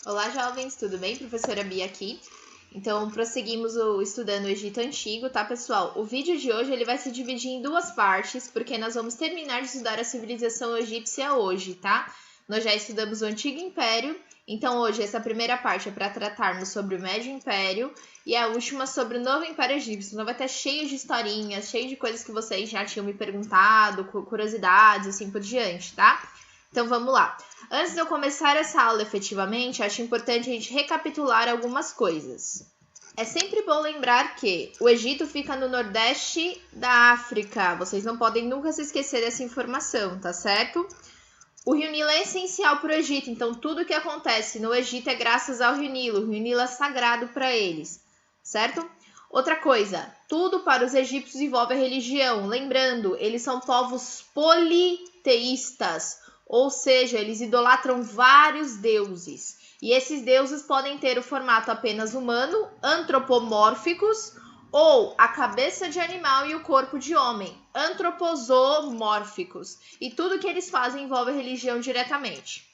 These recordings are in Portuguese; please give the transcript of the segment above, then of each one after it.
Olá, jovens, tudo bem? Professora Bia aqui. Então, prosseguimos estudando o Egito Antigo, tá, pessoal? O vídeo de hoje ele vai se dividir em duas partes, porque nós vamos terminar de estudar a civilização egípcia hoje, tá? Nós já estudamos o Antigo Império, então hoje essa primeira parte é para tratarmos sobre o Médio Império e a última sobre o Novo Império Egípcio. Então vai estar cheio de historinhas, cheio de coisas que vocês já tinham me perguntado, curiosidades, assim por diante, tá? Então vamos lá. Antes de eu começar essa aula efetivamente, acho importante a gente recapitular algumas coisas. É sempre bom lembrar que o Egito fica no nordeste da África. Vocês não podem nunca se esquecer dessa informação, tá certo? O Rio Nilo é essencial para o Egito, então tudo que acontece no Egito é graças ao Rio Nilo. O Rio Nilo é sagrado para eles, certo? Outra coisa, tudo para os egípcios envolve a religião. Lembrando, eles são povos politeístas. Ou seja, eles idolatram vários deuses. E esses deuses podem ter o formato apenas humano, antropomórficos, ou a cabeça de animal e o corpo de homem, antroposomórficos. E tudo que eles fazem envolve a religião diretamente.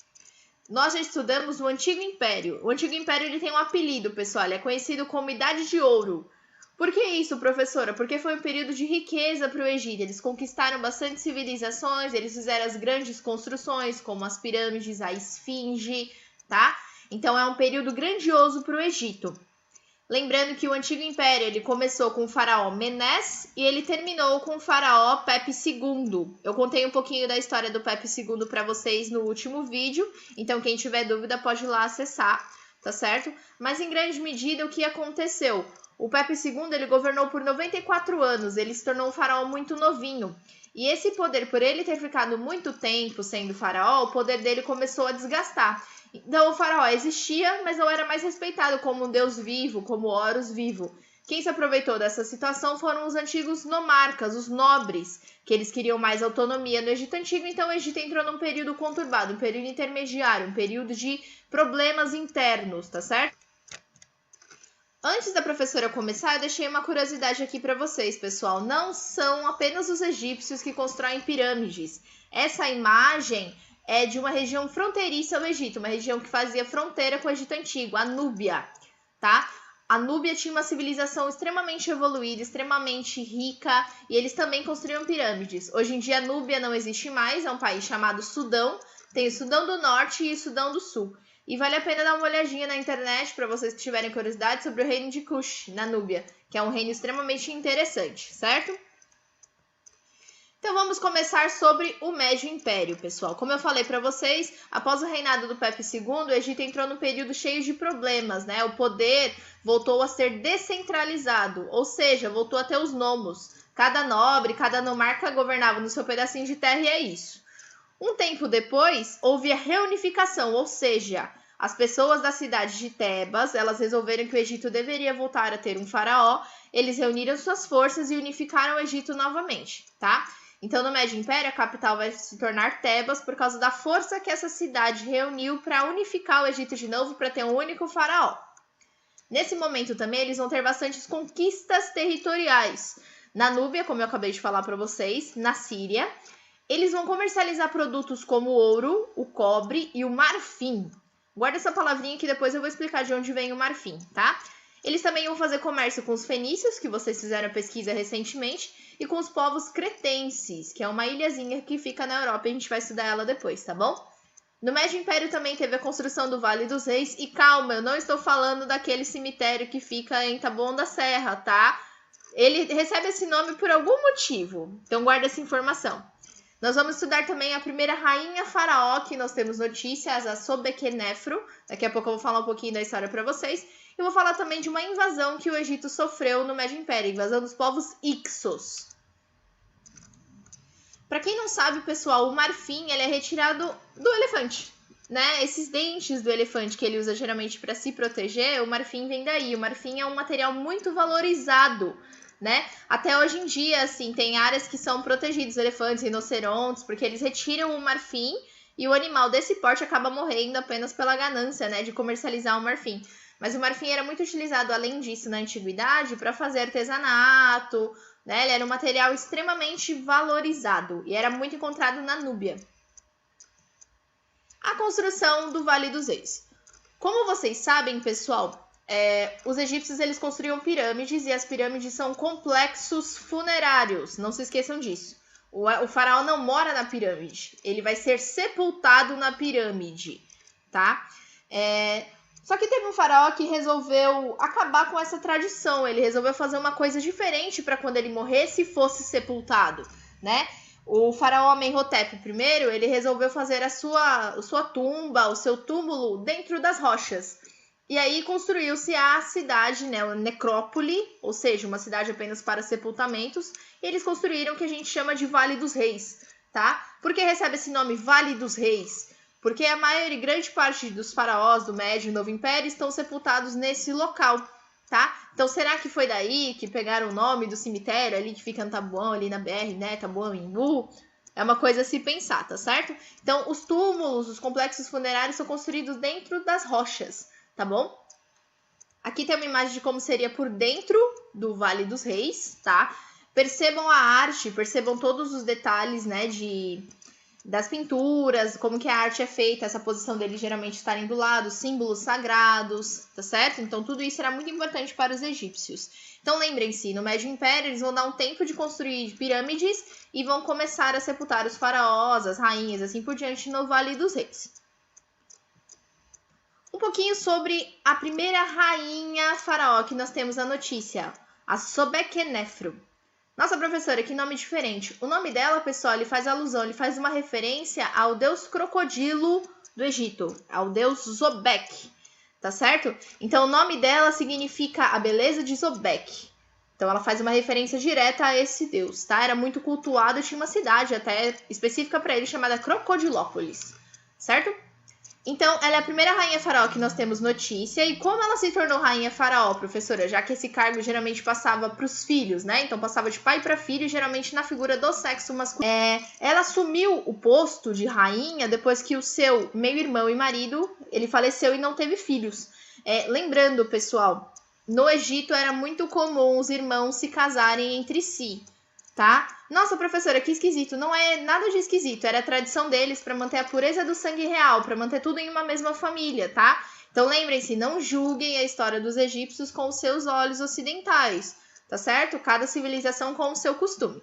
Nós já estudamos o Antigo Império. O Antigo Império ele tem um apelido, pessoal. Ele é conhecido como Idade de Ouro. Por que isso, professora? Porque foi um período de riqueza para o Egito. Eles conquistaram bastante civilizações, eles fizeram as grandes construções, como as pirâmides, a esfinge, tá? Então, é um período grandioso para o Egito. Lembrando que o Antigo Império ele começou com o faraó Menés e ele terminou com o faraó Pepe II. Eu contei um pouquinho da história do Pepe II para vocês no último vídeo, então quem tiver dúvida pode ir lá acessar, tá certo? Mas em grande medida o que aconteceu? O Pepe II ele governou por 94 anos, ele se tornou um faraó muito novinho. E esse poder, por ele ter ficado muito tempo sendo faraó, o poder dele começou a desgastar. Então o faraó existia, mas não era mais respeitado como um deus vivo, como Horus vivo. Quem se aproveitou dessa situação foram os antigos nomarcas, os nobres, que eles queriam mais autonomia no Egito Antigo, então o Egito entrou num período conturbado, um período intermediário, um período de problemas internos, tá certo? Antes da professora começar, eu deixei uma curiosidade aqui para vocês, pessoal. Não são apenas os egípcios que constroem pirâmides. Essa imagem é de uma região fronteiriça ao Egito, uma região que fazia fronteira com o Egito Antigo, a Núbia, tá? A Núbia tinha uma civilização extremamente evoluída, extremamente rica, e eles também construíam pirâmides. Hoje em dia a Núbia não existe mais, é um país chamado Sudão. Tem o Sudão do Norte e o Sudão do Sul. E vale a pena dar uma olhadinha na internet para vocês que tiverem curiosidade sobre o reino de Kush, na Núbia, que é um reino extremamente interessante, certo? Então vamos começar sobre o Médio Império, pessoal. Como eu falei para vocês, após o reinado do Pepe II, o Egito entrou num período cheio de problemas, né? O poder voltou a ser descentralizado, ou seja, voltou a ter os nomos. Cada nobre, cada nomarca governava no seu pedacinho de terra e é isso. Um tempo depois, houve a reunificação, ou seja, as pessoas da cidade de Tebas, elas resolveram que o Egito deveria voltar a ter um faraó, eles reuniram suas forças e unificaram o Egito novamente, tá? Então, no Médio Império, a capital vai se tornar Tebas por causa da força que essa cidade reuniu para unificar o Egito de novo para ter um único faraó. Nesse momento também, eles vão ter bastantes conquistas territoriais. Na Núbia, como eu acabei de falar para vocês, na Síria, eles vão comercializar produtos como o ouro, o cobre e o marfim. Guarda essa palavrinha que depois eu vou explicar de onde vem o marfim, tá? Eles também vão fazer comércio com os fenícios, que vocês fizeram a pesquisa recentemente, e com os povos cretenses, que é uma ilhazinha que fica na Europa, e a gente vai estudar ela depois, tá bom? No Médio Império também teve a construção do Vale dos Reis, e calma, eu não estou falando daquele cemitério que fica em Taboão da Serra, tá? Ele recebe esse nome por algum motivo, então guarda essa informação. Nós vamos estudar também a primeira rainha faraó, que nós temos notícias, a Sobequenefro. Daqui a pouco eu vou falar um pouquinho da história para vocês. E vou falar também de uma invasão que o Egito sofreu no Médio Império, a invasão dos povos Ixos. Para quem não sabe, pessoal, o marfim ele é retirado do elefante, né? Esses dentes do elefante que ele usa geralmente para se proteger, o marfim vem daí. O marfim é um material muito valorizado, né? Até hoje em dia, assim, tem áreas que são protegidas, elefantes, rinocerontes, porque eles retiram o marfim e o animal desse porte acaba morrendo apenas pela ganância, né, de comercializar o marfim. Mas o marfim era muito utilizado, além disso, na antiguidade, para fazer artesanato, né? Ele era um material extremamente valorizado e era muito encontrado na Núbia. A construção do Vale dos Reis. Como vocês sabem, pessoal, os egípcios eles construíam pirâmides e as pirâmides são complexos funerários. Não se esqueçam disso. O faraó não mora na pirâmide. Ele vai ser sepultado na pirâmide, tá? Só que teve um faraó que resolveu acabar com essa tradição. Ele resolveu fazer uma coisa diferente para quando ele morresse fosse sepultado, né? O faraó Amenhotep I, ele resolveu fazer a sua tumba, o seu túmulo dentro das rochas. E aí construiu-se a cidade, né, a necrópole, ou seja, uma cidade apenas para sepultamentos. E eles construíram o que a gente chama de Vale dos Reis, tá? Por que recebe esse nome Vale dos Reis? Porque a maior e grande parte dos faraós do Médio e Novo Império estão sepultados nesse local, tá? Então, será que foi daí que pegaram o nome do cemitério ali que fica no Taboão, ali na BR, né? Taboão, Imbu? É uma coisa a se pensar, tá certo? Então, os túmulos, os complexos funerários são construídos dentro das rochas, tá bom? Aqui tem uma imagem de como seria por dentro do Vale dos Reis, tá? Percebam a arte, percebam todos os detalhes, né, das pinturas, como que a arte é feita, essa posição deles geralmente estarem do lado, símbolos sagrados, tá certo? Então, tudo isso era muito importante para os egípcios. Então, lembrem-se, no Médio Império, eles vão dar um tempo de construir pirâmides e vão começar a sepultar os faraós, as rainhas, assim por diante, no Vale dos Reis. Um pouquinho sobre a primeira rainha faraó que nós temos na notícia, a Sobequenefru. Nossa, professora, que nome diferente. O nome dela, pessoal, ele faz alusão, ele faz uma referência ao deus crocodilo do Egito, ao deus Zobek, tá certo? Então, o nome dela significa a beleza de Zobek. Então, ela faz uma referência direta a esse deus, tá? Era muito cultuado e tinha uma cidade até específica para ele chamada Crocodilópolis, certo? Então, ela é a primeira rainha faraó que nós temos notícia. E como ela se tornou rainha faraó, professora? Já que esse cargo geralmente passava para os filhos, né? Então, passava de pai para filho, geralmente na figura do sexo masculino. Ela assumiu o posto de rainha depois que o seu meio-irmão e marido, ele faleceu e não teve filhos. Lembrando, pessoal, no Egito era muito comum os irmãos se casarem entre si, tá? Nossa, professora, que esquisito. Não é nada de esquisito. Era a tradição deles para manter a pureza do sangue real, para manter tudo em uma mesma família, tá? Então, lembrem-se, não julguem a história dos egípcios com os seus olhos ocidentais, tá certo? Cada civilização com o seu costume.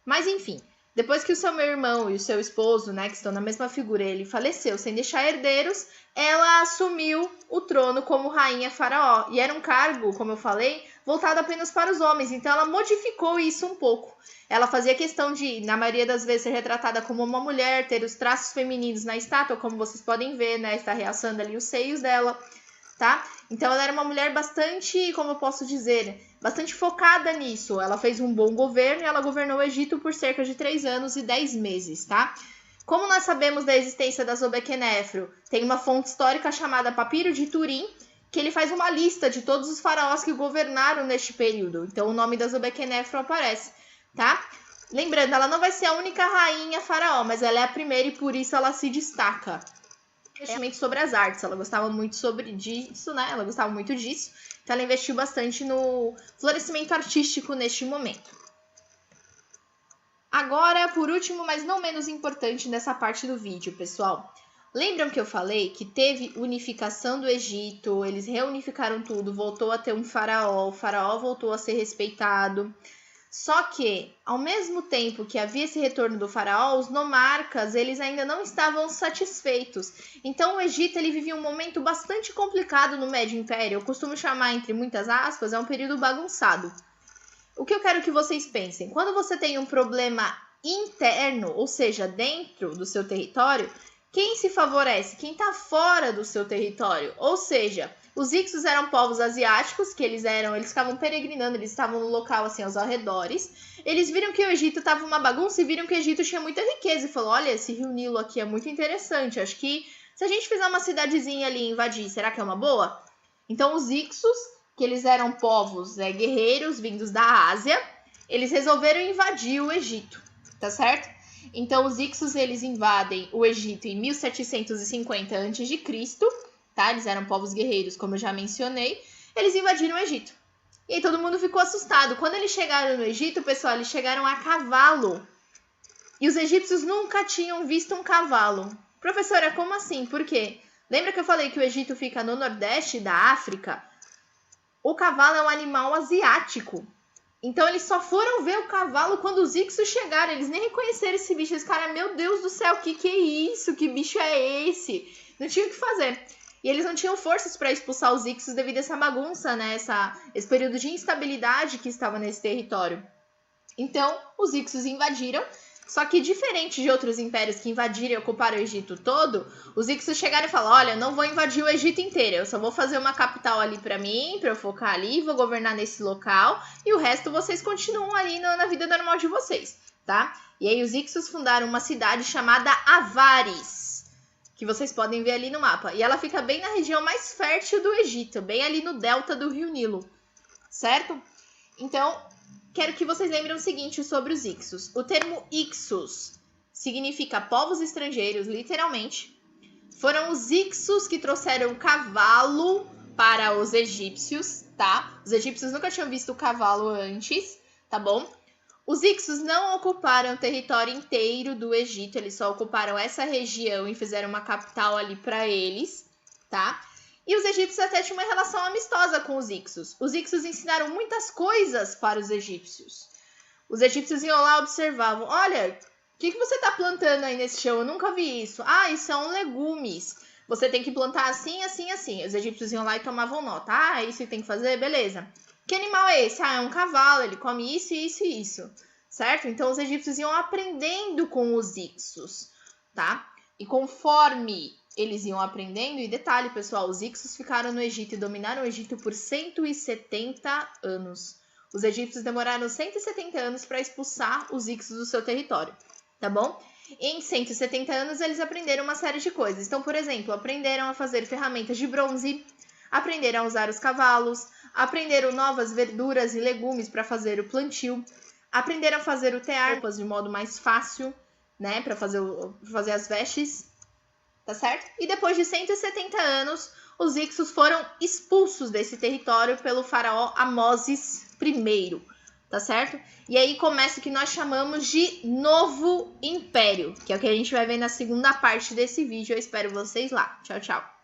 Mas, enfim, depois que o seu meio-irmão e o seu esposo, né, que estão na mesma figura, ele faleceu sem deixar herdeiros, ela assumiu o trono como rainha faraó. E era um cargo, como eu falei, voltado apenas para os homens. Então, ela modificou isso um pouco. Ela fazia questão de, na maioria das vezes, ser retratada como uma mulher, ter os traços femininos na estátua, como vocês podem ver, né? Está realçando ali os seios dela, tá? Então, ela era uma mulher bastante, como eu posso dizer, bastante focada nisso. Ela fez um bom governo e ela governou o Egito por cerca de 3 anos e 10 meses, tá? Como nós sabemos da existência da Sobequenefru, tem uma fonte histórica chamada Papiro de Turim, que ele faz uma lista de todos os faraós que governaram neste período. Então, o nome da Sobequenefru aparece, tá? Lembrando, ela não vai ser a única rainha faraó, mas ela é a primeira e por isso ela se destaca. Investimento sobre as artes, ela gostava muito disso, né? Ela gostava muito disso, então ela investiu bastante no florescimento artístico neste momento. Agora, por último, mas não menos importante nessa parte do vídeo, pessoal. Lembram que eu falei que teve unificação do Egito, eles reunificaram tudo, voltou a ter um faraó, o faraó voltou a ser respeitado. Só que, ao mesmo tempo que havia esse retorno do faraó, os nomarcas, eles ainda não estavam satisfeitos. Então, o Egito, ele vivia um momento bastante complicado no Médio Império. Eu costumo chamar, entre muitas aspas, é um período bagunçado. O que eu quero que vocês pensem? Quando você tem um problema interno, ou seja, dentro do seu território, quem se favorece? Quem está fora do seu território. Ou seja, os Hyksos eram povos asiáticos, que eles ficavam peregrinando, eles estavam no local, assim, aos arredores. Eles viram que o Egito estava uma bagunça e viram que o Egito tinha muita riqueza. E falou, olha, esse rio Nilo aqui é muito interessante. Acho que se a gente fizer uma cidadezinha ali e invadir, será que é uma boa? Então, os Hyksos, que eles eram povos guerreiros vindos da Ásia, eles resolveram invadir o Egito, tá certo? Então, os Hyksos, eles invadem o Egito em 1750 a.C., tá? Eles eram povos guerreiros, como eu já mencionei. Eles invadiram o Egito. E aí todo mundo ficou assustado. Quando eles chegaram no Egito, pessoal, eles chegaram a cavalo. E os egípcios nunca tinham visto um cavalo. Professora, como assim? Por quê? Lembra que eu falei que o Egito fica no nordeste da África? O cavalo é um animal asiático. Então, eles só foram ver o cavalo quando os Ixos chegaram. Eles nem reconheceram esse bicho. Eles ficaram, meu Deus do céu, que é isso? Que bicho é esse? Não tinha o que fazer. E eles não tinham forças para expulsar os Ixos devido a essa bagunça, né? Esse período de instabilidade que estava nesse território. Então, os Ixos invadiram. Só que, diferente de outros impérios que invadiram e ocuparam o Egito todo, os Ixos chegaram e falaram, olha, não vou invadir o Egito inteiro, eu só vou fazer uma capital ali para mim, para eu focar ali, vou governar nesse local, e o resto vocês continuam ali na vida normal de vocês, tá? E aí os Ixos fundaram uma cidade chamada Avaris, que vocês podem ver ali no mapa. E ela fica bem na região mais fértil do Egito, bem ali no delta do Rio Nilo, certo? Então, quero que vocês lembrem o seguinte sobre os Ixos. O termo Ixos significa povos estrangeiros, literalmente. Foram os Ixos que trouxeram o cavalo para os egípcios, tá? Os egípcios nunca tinham visto o cavalo antes, tá bom? Os Ixos não ocuparam o território inteiro do Egito, eles só ocuparam essa região e fizeram uma capital ali para eles, tá? E os egípcios até tinham uma relação amistosa com os Ixos. Os Ixos ensinaram muitas coisas para os egípcios. Os egípcios iam lá e observavam. Olha, o que você está plantando aí nesse chão? Eu nunca vi isso. Ah, isso são legumes. Você tem que plantar assim, assim, assim. Os egípcios iam lá e tomavam nota. Ah, isso que tem que fazer? Beleza. Que animal é esse? Ah, é um cavalo. Ele come isso, isso e isso. Certo? Então, os egípcios iam aprendendo com os Ixos, tá? E conforme eles iam aprendendo, e detalhe, pessoal, os Ixos ficaram no Egito e dominaram o Egito por 170 anos. Os egípcios demoraram 170 anos para expulsar os Ixos do seu território, tá bom? Em 170 anos, eles aprenderam uma série de coisas. Então, por exemplo, aprenderam a fazer ferramentas de bronze, aprenderam a usar os cavalos, aprenderam novas verduras e legumes para fazer o plantio, aprenderam a fazer o tear roupas de modo mais fácil, né, para fazer as vestes, tá certo? E depois de 170 anos, os Ixos foram expulsos desse território pelo faraó Amoses I, tá certo? E aí começa o que nós chamamos de Novo Império, que é o que a gente vai ver na segunda parte desse vídeo. Eu espero vocês lá. Tchau, tchau!